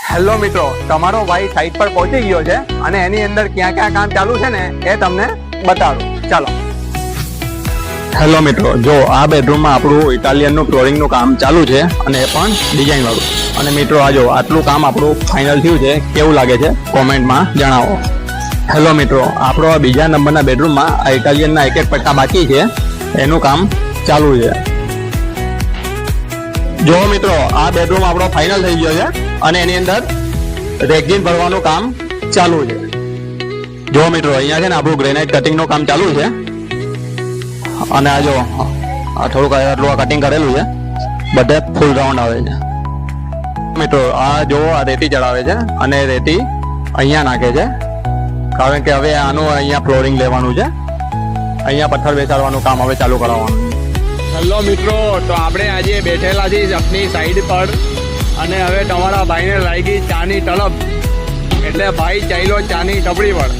Hello મિત્રો, તમારો ભાઈ સાઈટ પર પહોંચી ગયો છે અને એની અંદર ક્યાં ક્યાં કામ ચાલુ છે ને એ તમને બતાડું. ચાલો. હેલો મિત્રો, જો આ બેડરૂમમાં આપણું ઇટાલિયનનું ફ્લોરિંગનું કામ ચાલુ છે અને એ પણ ડિઝાઇન વાળું. અને મિત્રો આ જો આટલું કામ આપણું ફાઇનલ થયું છે, કેવું લાગે છે કોમેન્ટમાં જણાવો. હેલો મિત્રો, આપણો બીજા નંબરના બેડરૂમમાં આ ઇટાલિયનના એક પટ્ટા બાકી છે, એનું કામ ચાલુ છે. જો મિત્રો આ બેડરૂમ આપણો ફાઇનલ થઈ ગયો છે અને એની અંદર રેક્ઝિન ભરવાનું કામ ચાલુ છે. જો મિત્રો અહીંયા છે ને આપણું ગ્રેનાઇટ કટિંગનું કામ ચાલુ છે અને આ જો આ થોડુંક આટલું કટિંગ કરેલું છે, બધે ફૂલ રાઉન્ડ આવે છે. મિત્રો આ જો આ રેતી ચડાવે છે અને રેતી અહીંયા નાખે છે, કારણ કે હવે આનું અહીંયા ફ્લોરિંગ લેવાનું છે, અહીંયા પથ્થર બેસાડવાનું કામ હવે ચાલુ કરાવવાનું. હેલો મિત્રો, તો આપણે આજે બેઠેલા છીએ આપની સાઈડ પર અને હવે તમારા ભાઈને લાગી ચાની તલબ, એટલે ભાઈ ચાલ્યો ચાની ટપડી પર.